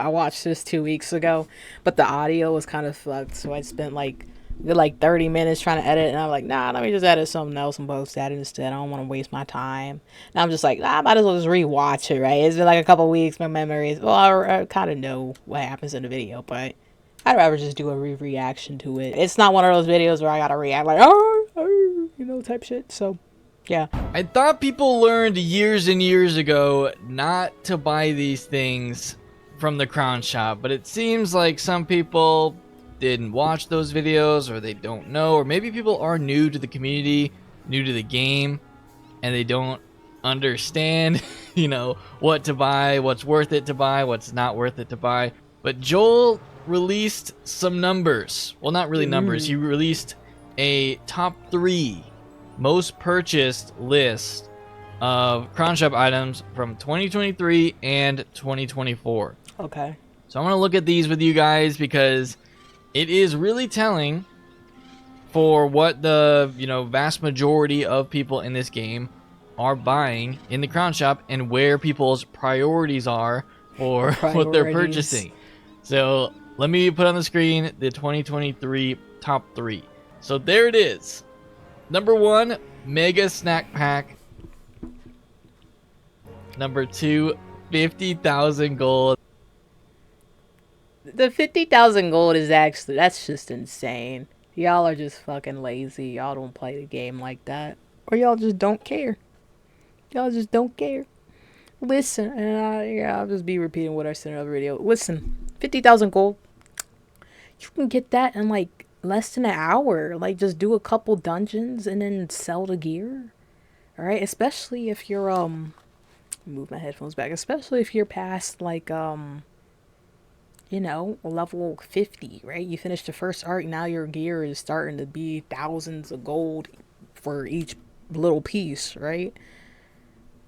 I watched this 2 weeks ago, but the audio was kind of fucked, so I spent like 30 minutes trying to edit, and I'm like, nah, let me just edit something else and post that instead. I don't want to waste my time. And I'm just like, nah, I might as well just rewatch it, right? It's been like a couple weeks. My memories, well, I kind of know what happens in the video, but I'd rather just do a reaction to it. It's not one of those videos where I gotta react like, type shit. So, yeah. I thought people learned years and years ago not to buy these things from the crown shop, but it seems like some people didn't watch those videos, or they don't know, or maybe people are new to the community, new to the game, and they don't understand, what to buy, what's worth it to buy, what's not worth it to buy. But Joel released some numbers. Well, not really numbers. He released a top 3 most purchased list of crown shop items from 2023 and 2024. Okay. So I'm going to look at these with you guys because it is really telling for what the, vast majority of people in this game are buying in the crown shop and where people's priorities are for what they're purchasing. So let me put on the screen the 2023 top 3. So there it is. Number 1, Mega Snack Pack. Number 2, 50,000 gold. The 50,000 gold is that's just insane. Y'all are just fucking lazy. Y'all don't play the game like that. Or y'all just don't care. Y'all just don't care. Listen, and I'll just be repeating what I said in another video. Listen, 50,000 gold. You can get that in like less than an hour. Like, just do a couple dungeons and then sell the gear. Alright? Especially if you're, move my headphones back. Especially if you're past, like, level 50, right? You finished the first arc, now your gear is starting to be thousands of gold for each little piece, right?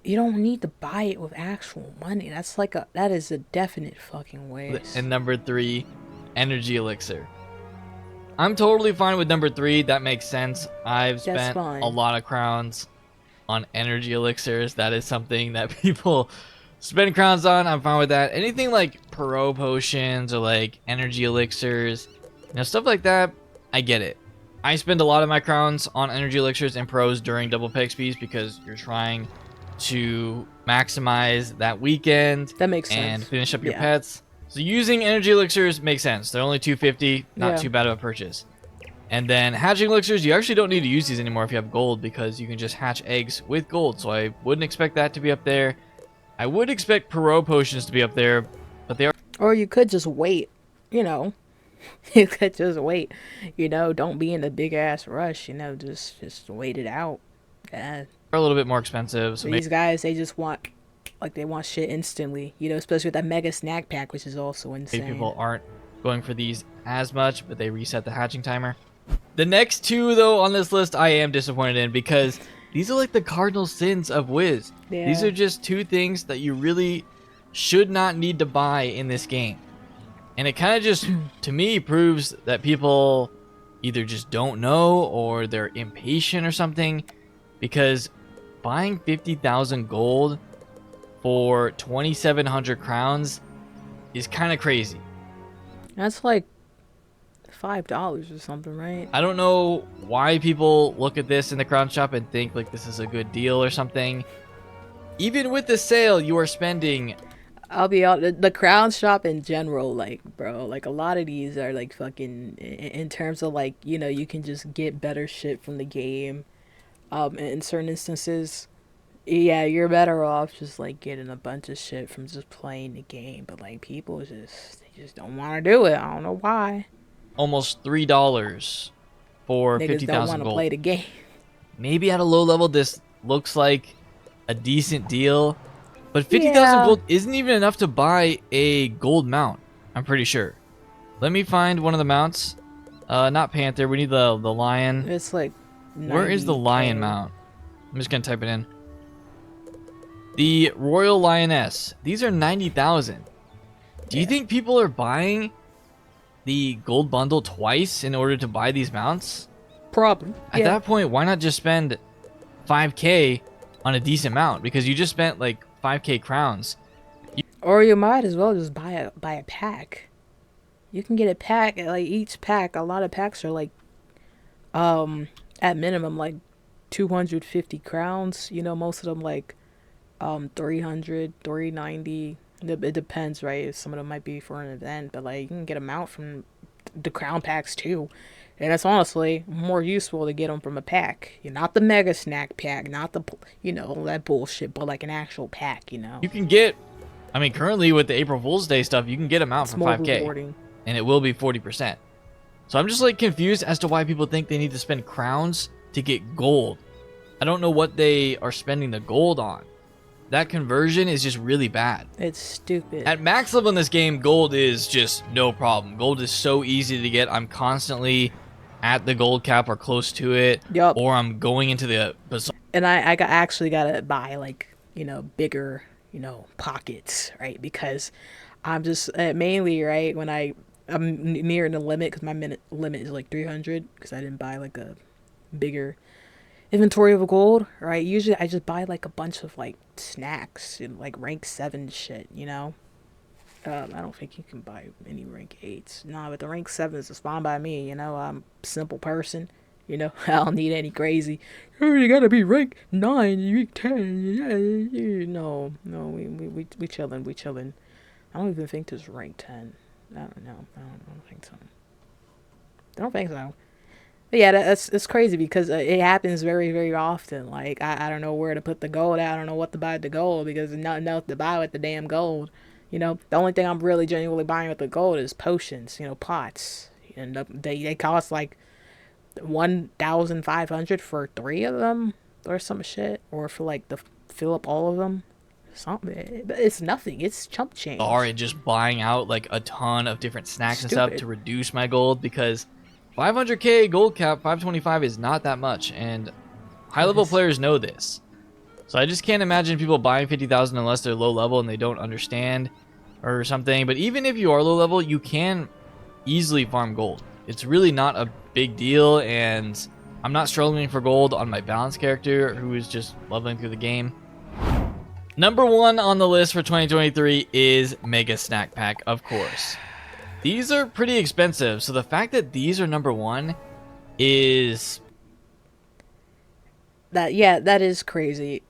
You don't need to buy it with actual money. That is a definite fucking waste. And number 3, Energy Elixir. I'm totally fine with number 3. That makes sense. I've spent a lot of crowns on Energy Elixirs. That is something that people spend crowns on. I'm fine with that. Anything like Pro Potions or like Energy Elixirs, stuff like that, I get it. I spend a lot of my crowns on Energy Elixirs and Pros during double peg speeds because you're trying to maximize that weekend. That makes sense. And finish up your pets. So using Energy Elixirs makes sense. They're only $250, not too bad of a purchase. And then hatching elixirs, you actually don't need to use these anymore if you have gold because you can just hatch eggs with gold. So I wouldn't expect that to be up there. I would expect Pro Potions to be up there, but they are. Or you could just wait, You could just wait. Don't be in a big ass rush, just wait it out. Yeah. They're a little bit more expensive. So these guys, they just want, they want shit instantly, especially with that Mega Snack Pack, which is also insane. Maybe people aren't going for these as much, but they reset the hatching timer. The next 2, though, on this list, I am disappointed in because these are like the cardinal sins of Wiz. Yeah. These are just 2 things that you really should not need to buy in this game. And it kind of just, to me, proves that people either just don't know or they're impatient or something. Because buying 50,000 gold for 2,700 crowns is kind of crazy. That's like $5 or something, right? I don't know why people look at this in the crown shop and think like this is a good deal or something. Even with the sale, you are spending. I'll be honest, the crown shop in general, bro, a lot of these are fucking, in terms of you can just get better shit from the game. In certain instances, yeah, you're better off just getting a bunch of shit from just playing the game. But people they just don't want to do it. I don't know why. Almost $3 for 50,000 gold. Don't want to play the game. Maybe at a low level, this looks like a decent deal, but 50,000 gold isn't even enough to buy a gold mount. I'm pretty sure. Let me find one of the mounts. Not Panther. We need the lion. It's where is the lion mount? I'm just gonna type it in. The Royal Lioness. These are 90,000. Do you think people are buying the gold bundle twice in order to buy these mounts? Probably. At that point, why not just spend 5k on a decent mount? Because you just spent 5k crowns. Or you might as well just buy a pack. You can get a pack, like each pack. A lot of packs are like at minimum like 250 crowns. You know, most of them like 300, 390. It depends, right? Some of them might be for an event, but like you can get them out from the crown packs too. And it's honestly more useful to get them from a pack. You know, not the mega snack pack, not the, you know, that bullshit, but like an actual pack, you know. You can get, I mean, currently with the April Fool's Day stuff, you can get them out It's for more 5K. rewarding. And it will be 40%. So I'm just like confused as to why people think they need to spend crowns to get gold. I don't know what they are spending the gold on. That conversion is just really bad. It's stupid. At max level in this game, gold is just no problem. Gold is so easy to get. I'm constantly at the gold cap or close to it. Yup. Or I'm going into the bazaar. And actually gotta buy like, you know, bigger, you know, pockets, right? Because I'm just mainly, right, when I'm nearing the limit, because my minute limit is like 300, because I didn't buy like a bigger inventory of gold, right? Usually I just buy like a bunch of like snacks and like rank 7 shit, you know. I don't think you can buy any rank 8s. Nah, but the rank 7s is fine by me, you know. I'm a simple person, you know. I don't need any crazy, oh, you gotta be rank 9, you 10. No, we chilling, we chilling. I don't even think there's rank 10. I don't know. I don't think so. I don't think so. But yeah, it's crazy because it happens very, very often. Like, I don't know where to put the gold at. I don't know what to buy with the gold because there's nothing else to buy with the damn gold. You know, the only thing I'm really genuinely buying with the gold is potions, you know, pots. And they cost like 1,500 for 3 of them or some shit. Or for like the fill up all of them. Something. But it's nothing. It's chump change. And just buying out like a ton of different snacks Stupid. and stuff to reduce my gold, because 500k gold cap, 525 is not that much, and high level players know this. So I just can't imagine people buying 50,000 unless they're low level and they don't understand or something. But even if you are low level, you can easily farm gold. It's really not a big deal, and I'm not struggling for gold on my balanced character who is just leveling through the game. Number 1 on the list for 2023 is Mega Snack Pack, of course. These are pretty expensive, so the fact that these are number 1 is... that is crazy.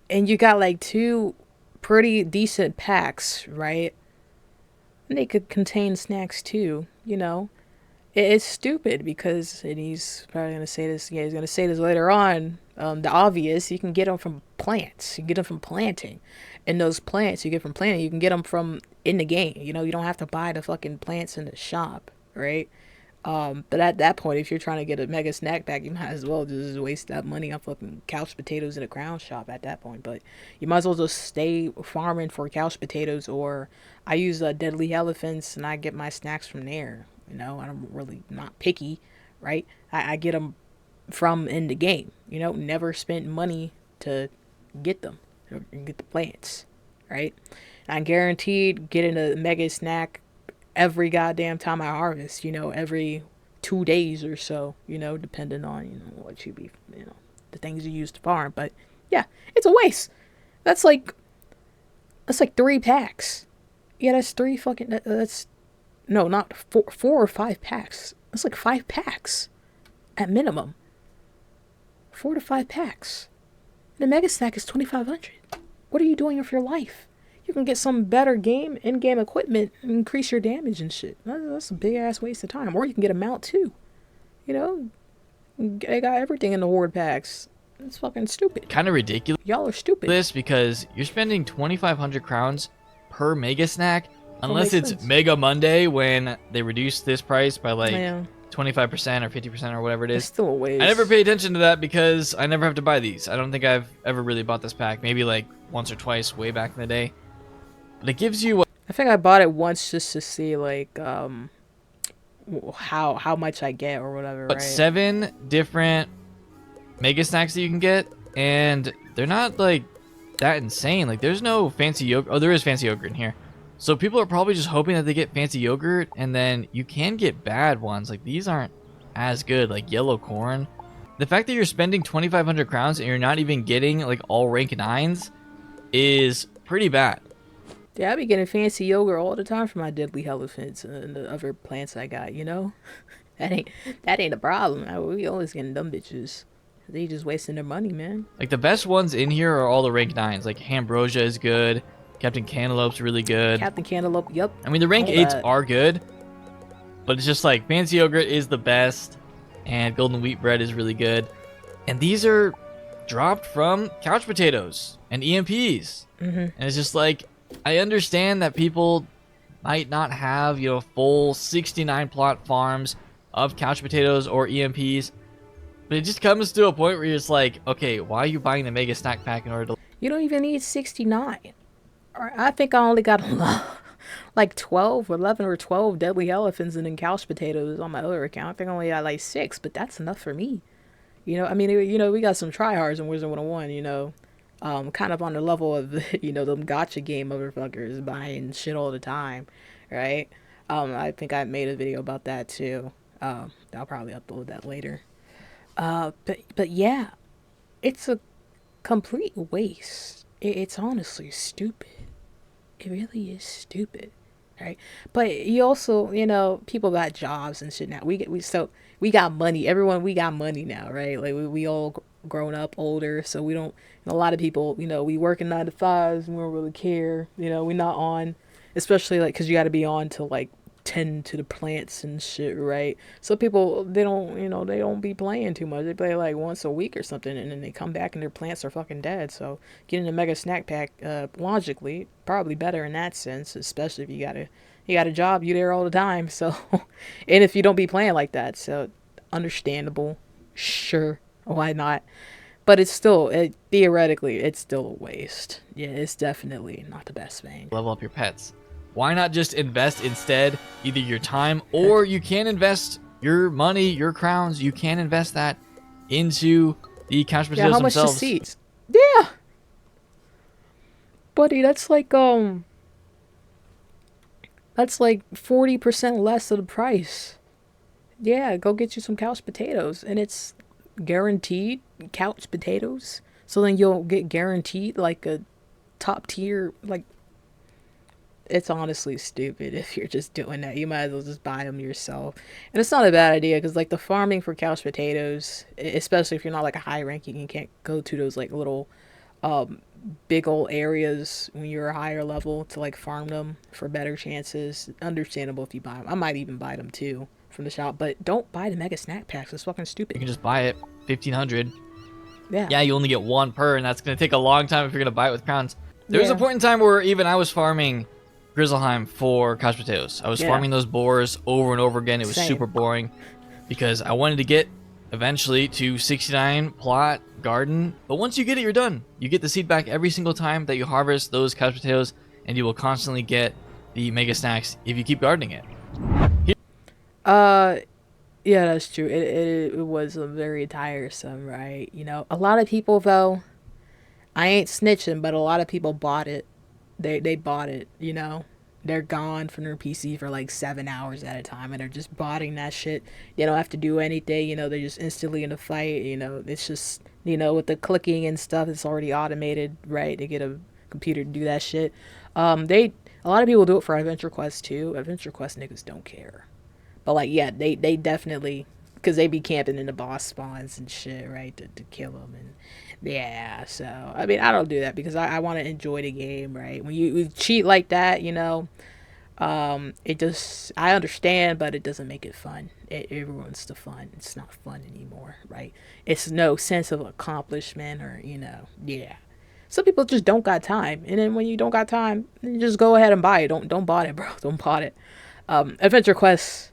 And you got like 2 pretty decent packs, right? And they could contain snacks too, you know. It's stupid because, and he's probably going to say this, yeah, he's going to say this later on, the obvious, you can get them from plants. You can get them from planting. And those plants you get from planting, you can get them from in the game. You know, you don't have to buy the fucking plants in the shop, right? But at that point, if you're trying to get a mega snack pack, you might as well just waste that money on fucking couch potatoes in a crown shop at that point. But you might as well just stay farming for couch potatoes, or I use deadly elephants and I get my snacks from there. You know, I'm really not picky, right? I get them from in the game. You know, never spent money to get them or get the plants, right? And I'm guaranteed getting a mega snack every goddamn time I harvest, you know, every 2 days or so, you know, depending on, you know, what you be, you know, the things you use to farm. But yeah, it's a waste. That's like 3 packs. Yeah, that's 3 fucking, that's, no, not 4 or 5 packs. That's like 5 packs at minimum. 4 to 5 packs. And a mega snack is 2,500. What are you doing with your life? You can get some better in-game equipment and increase your damage and shit. That's a big-ass waste of time. Or you can get a mount, too. You know? They got everything in the horde packs. It's fucking stupid. Kind of ridiculous. Y'all are stupid. This because you're spending 2,500 crowns per mega snack, unless it's sense. Mega Monday when they reduce this price by like 25% or 50% or whatever it is. It's still a waste. I never pay attention to that because I never have to buy these. I don't think I've ever really bought this pack. Maybe like once or twice way back in the day. But it gives you... I think I bought it once just to see like how much I get or whatever. But right? 7 different mega snacks that you can get, and they're not like that insane. Like there's no fancy yogurt. Oh, there is fancy yogurt in here. So people are probably just hoping that they get fancy yogurt, and then you can get bad ones. Like these aren't as good, like yellow corn. The fact that you're spending 2,500 crowns and you're not even getting like all rank 9s is pretty bad. Yeah, I be getting fancy yogurt all the time for my deadly elephants and the other plants I got. That ain't that ain't a problem. We always getting dumb bitches. They just wasting their money, man. Like the best ones in here are all the rank 9s. Like Ambrosia is good. Captain Cantaloupe's really good. Captain Cantaloupe, yep. I mean, the rank All 8s that. are good, but it's just like Fancy Yogurt is the best, and Golden Wheat Bread is really good. And these are dropped from couch potatoes and EMPs. And it's just like, I understand that people might not have, full 69 plot farms of couch potatoes or EMPs, but it just comes to a point where you're just like, okay, why are you buying the mega snack pack in order to... You don't even need 69. I think I only got like 12, 11 or 12 deadly elephants and then couch potatoes on my other account. I think I only got like 6, but that's enough for me. I mean, we got some tryhards in Wizard101, kind of on the level of, them gotcha game motherfuckers buying shit all the time, right? I think I made a video about that too. I'll probably upload that later. But yeah, it's a complete waste. It's honestly stupid. It really is stupid, right? But you also, people got jobs and shit now. We got money. Everyone, we got money now, right? Like we all grown up older, so we don't. A lot of people, we working 9 to 5s and we don't really care. We not on, especially like because you got to be on to like tend to the plants and shit, right? So people, they don't be playing too much. They play like once a week or something, and then they come back and their plants are fucking dead. So getting a mega snack pack, logically probably better in that sense, especially if you got a job, you there all the time. So and if you don't be playing like that, so understandable, sure, why not? But it's still, theoretically, it's still a waste. Yeah, it's definitely not the best thing. level up your pets? Why not just invest instead either your time, or you can invest your money, your crowns, you can invest that into the couch potatoes Yeah, how much the themselves. seeds? Yeah, buddy, that's like 40% less of the price. Yeah, go get you some couch potatoes, and it's guaranteed couch potatoes. So then you'll get guaranteed like a top tier, like, it's honestly stupid if you're just doing that. You might as well just buy them yourself. And it's not a bad idea because like the farming for couch potatoes, especially if you're not like a high ranking and can't go to those like little big old areas when you're a higher level to like farm them for better chances. Understandable if you buy them. I might even buy them too from the shop, but don't buy the mega snack packs. It's fucking You stupid. can just buy it, 1,500. Yeah. Yeah, you only get one per, and that's going to take a long time if you're going to buy it with crowns. There was a Yeah. point in time where even I was farming Grizzleheim for couch potatoes. I was farming those boars over and over again. It was Same. super boring because I wanted to get eventually to 69 plot garden. But once you get it, you're done. You get the seed back every single time that you harvest those couch potatoes, and you will constantly get the mega snacks if you keep gardening it. Yeah, that's true. It was a very tiresome, right? A lot of people though, I ain't snitching, but a lot of people bought it. They bought it, They're gone from their PC for like 7 hours at a time, and they're just botting that shit. They don't have to do anything, they're just instantly in the fight, It's just, with the clicking and stuff, it's already automated, right? They get a computer to do that shit. A lot of people do it for Adventure Quest too. Adventure Quest niggas don't care. But like, yeah, they definitely, because they be camping in the boss spawns and shit, right, to kill them. And yeah, so I mean, I don't do that because I want to enjoy the game, right? When you cheat like that, it just, I understand, but it doesn't make it fun. It ruins the fun. It's not fun anymore, right? It's no sense of accomplishment or yeah. Some people just don't got time, and then when you don't got time, you just go ahead and buy it. Don't bought it, bro. Don't bought it. Adventure Quest,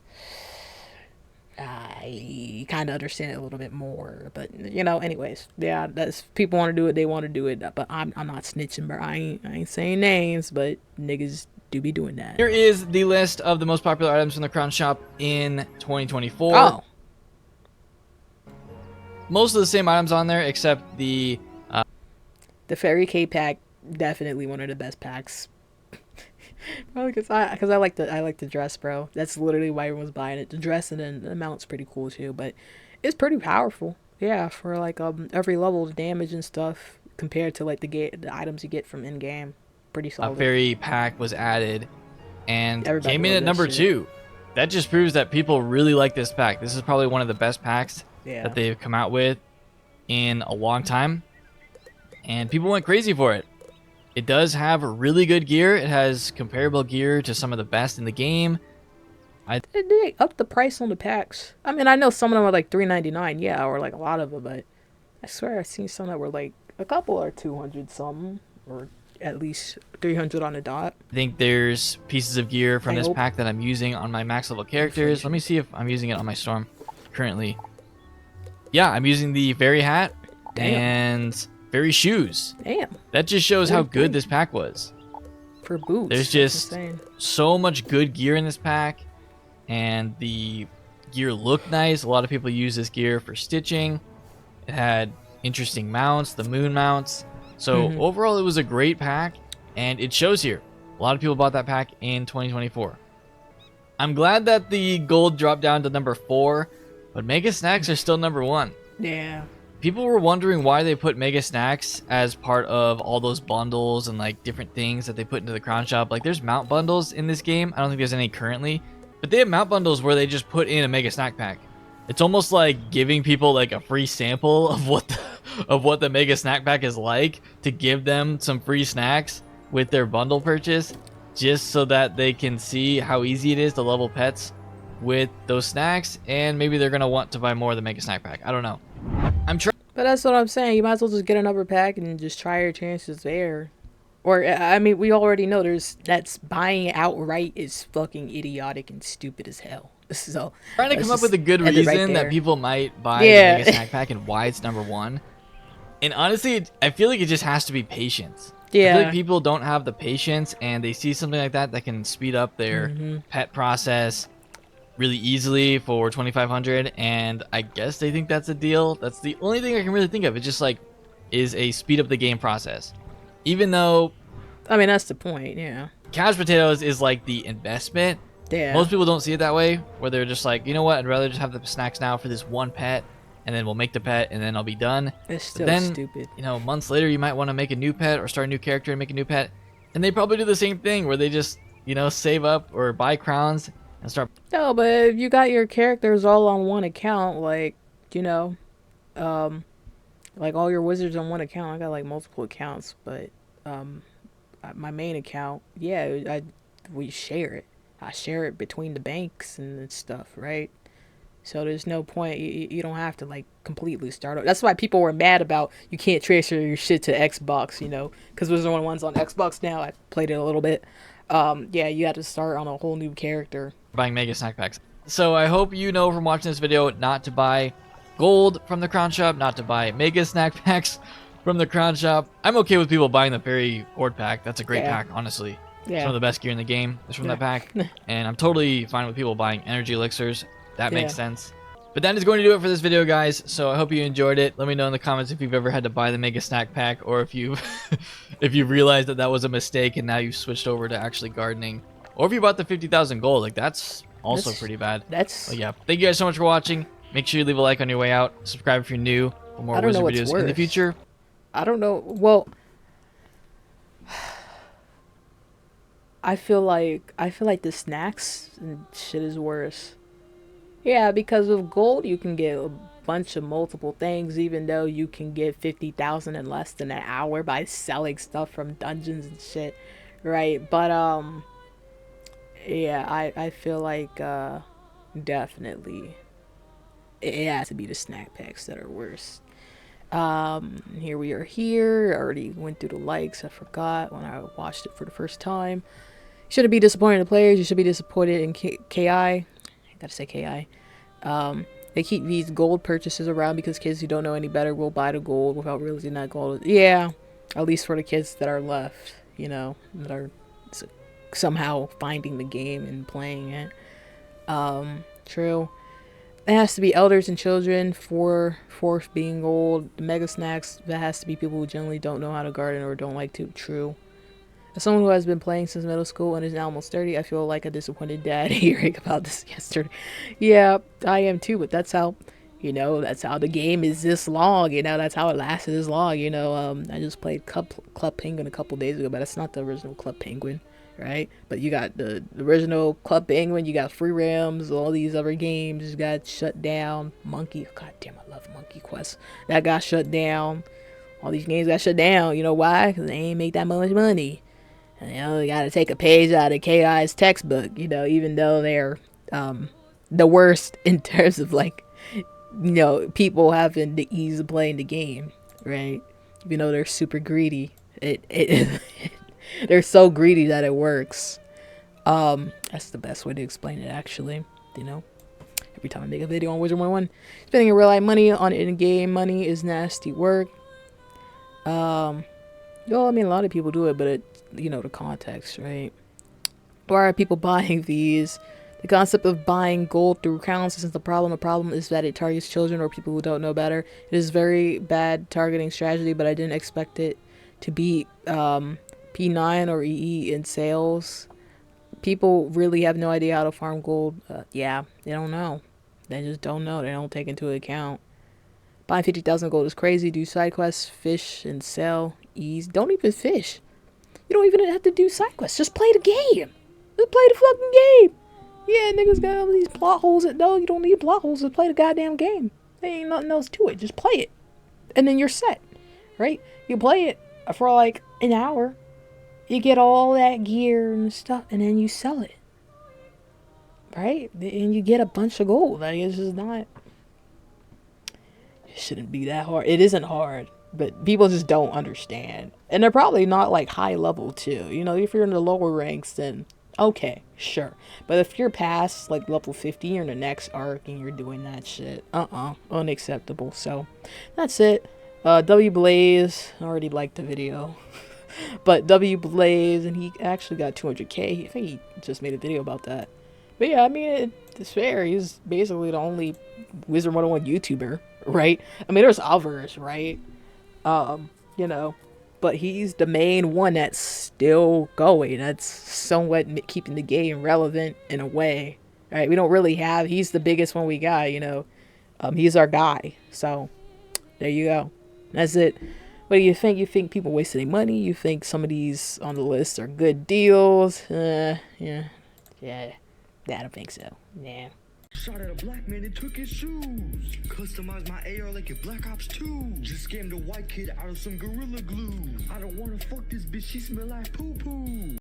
I kind of understand it a little bit more, but anyways, yeah, that's, people want to do it, they want to do it, but I'm not snitching, bro. I ain't saying names, but niggas do be doing that. Here is the list of the most popular items from the Crown Shop in 2024. Oh, Most of the same items on there, except the the Fairy K pack, definitely one of the best packs. Probably because I like the dress, bro. That's literally why everyone's buying it. The dress and then the mount's pretty cool too, but it's pretty powerful. Yeah, for like every level of damage and stuff compared to like the items you get from in game. pretty a solid. fairy pack was added and Everybody came in loved at that number shit. 2. That just proves that people really like this pack. This is probably one of the best packs Yeah. that they've come out with in a long time, and people went crazy for it. It does have really good gear. It has comparable gear to some of the best in the game. They upped the price on the packs. I mean, I know some of them are like $3.99, yeah, or like a lot of them, but I swear I've seen some that were like a couple are 200 something, or at least 300 on the dot. I think there's pieces of gear from I this hope. pack that I'm using on my max level characters. Let me see if I'm using it on my storm currently. Yeah, I'm using the fairy hat and fairy shoes. Damn. That just shows how 43. good this pack was. For boots. There's that's just insane. so much good gear in this pack, and the gear looked nice. A lot of people use this gear for stitching. It had interesting mounts, the moon mounts. So overall, it was a great pack, and it shows here. A lot of people bought that pack in 2024. I'm glad that the gold dropped down to number 4, but Mega Snacks are still number 1. Yeah. People were wondering why they put Mega Snacks as part of all those bundles and like different things that they put into the crown shop. Like there's mount bundles in this game. I don't think there's any currently, but they have mount bundles where they just put in a Mega Snack pack. It's almost like giving people like a free sample of what the Mega Snack pack is like, to give them some free snacks with their bundle purchase, just so that they can see how easy it is to level pets with those snacks, and maybe they're gonna want to buy more of the Mega Snack pack. I don't know. But that's what I'm saying. You might as well just get another pack and just try your chances there. Or, I mean, we already know that's buying it outright is fucking idiotic and stupid as hell. So, Trying to let's come up with a just good end it right reason that there. people might buy Yeah. the Mega Snack pack and why it's number 1. And honestly, I feel like it just has to be patience. I feel Yeah. like people don't have the patience, and they see something like that that can speed up their pet process really easily for 2,500, and I guess they think that's a deal. That's the only thing I can really think of. It's just like, is a speed up the game process. Even though I mean, that's the point, yeah. couch potatoes is like the investment, Yeah. most people don't see it that way, where they're just like, you know what, I'd rather just have the snacks now for this one pet, and then we'll make the pet, and then I'll be done. It's But still then, stupid. you know, months later, you might want to make a new pet or start a new character and make a new pet, and they probably do the same thing, where they just, you know, save up or buy crowns and start. No, but if you got your characters all on one account, like, you know, like all your wizards on one account, I got like multiple accounts, but my main account, yeah, we share it. I share it between the banks and stuff, right? So there's no point. You don't have to like completely start. That's why people were mad about you can't transfer your shit to Xbox, you know, because Wizard101's on Xbox now. I played it a little bit. Yeah, you had to start on a whole new character. Buying Mega Snack packs. So I hope you know from watching this video not to buy gold from the crown shop, not to buy Mega Snack packs from the crown shop. I'm okay with people buying the fairy horde pack. That's a great pack, honestly. It's one of the best gear in the game. It's from that pack. And I'm totally fine with people buying energy elixirs. That makes sense. But that is going to do it for this video, guys. So I hope you enjoyed it. Let me know in the comments if you've ever had to buy the Mega Snack pack, or if you if you realized that was a mistake and now you've switched over to actually gardening, or if you bought the 50,000 gold. Like, that's also pretty bad. That's. But yeah, thank you guys so much for watching. Make sure you leave a like on your way out. Subscribe if you're new for more wizard videos in the future. I don't know. Well, I feel like the snacks and shit is worse. Yeah, because with gold you can get a bunch of multiple things, even though you can get 50,000 in less than an hour by selling stuff from dungeons and shit, right? But yeah, I feel like definitely it has to be the snack packs that are worse. Here we are here. I already went through the likes. I forgot when I watched it for the first time. You shouldn't be disappointed in the players. You should be disappointed in KI. I gotta say KI. They keep these gold purchases around because kids who don't know any better will buy the gold without realizing that gold. Yeah, at least for the kids that are left, you know, that are somehow finding the game and playing it. True. It has to be elders and children for fourth being gold. The mega snacks, that has to be people who generally don't know how to garden or don't like to. True. As someone who has been playing since middle school and is now almost 30, I feel like a disappointed dad hearing about this yesterday. Yeah, I am too, but that's how You know, that's how the game is this long. You know, that's how it lasted this long. You know, I just played Club Penguin a couple days ago, but that's not the original Club Penguin, right? But you got the original Club Penguin. You got Free Realms, all these other games got shut down. Monkey, god damn, I love Monkey Quest. That got shut down. All these games got shut down. You know why? Because they ain't make that much money. And, you know, you got to take a page out of KI's textbook. You know, even though they're the worst in terms of like, you know, people having the ease of playing the game, right? Even though they're super greedy, it they're so greedy that it works. That's the best way to explain it, actually. You know, every time I make a video on Wizard101, spending real life money on in-game money is nasty work. Well, I mean, a lot of people do it, but it, you know, the context, right? Why are people buying these? The concept of buying gold through crowns isn't the problem. The problem is that it targets children or people who don't know better. It is very bad targeting strategy, but I didn't expect it to be P9 or EE in sales. People really have no idea how to farm gold. Yeah, they don't know. They just don't know. They don't take into account. Buying 50,000 gold is crazy. Do side quests, fish, and sell. Ease. Don't even fish. You don't even have to do side quests. Just play the game. Just play the fucking game. Yeah, niggas got all these plot holes. No, you don't need plot holes to play the goddamn game. There ain't nothing else to it. Just play it. And then you're set. Right? You play it for like an hour. You get all that gear and stuff. And then you sell it. Right? And you get a bunch of gold. Like, it's just not... It shouldn't be that hard. It isn't hard. But people just don't understand. And they're probably not like high level too. You know, if you're in the lower ranks, then okay, sure. But if you're past like level 50, you're in the next arc and you're doing that shit, unacceptable. So that's it. W Blaze, I already liked the video. But W Blaze, and he actually got 200k. I think he just made a video about that. But yeah, I mean, it's fair. He's basically the only Wizard101 YouTuber, right? I mean, there's others, right? You know, but he's the main one that's still going. That's somewhat keeping the game relevant in a way, right? We don't really have, he's the biggest one we got, you know. He's our guy. So there you go. That's it. What do you think? You think people wasting their money? You think some of these on the list are good deals? Yeah. I don't think so. Yeah. Shot at a black man and took his shoes. Customized my AR like a Black Ops 2. Just scammed a white kid out of some Gorilla Glue. I don't wanna fuck this bitch, she smell like poo-poo.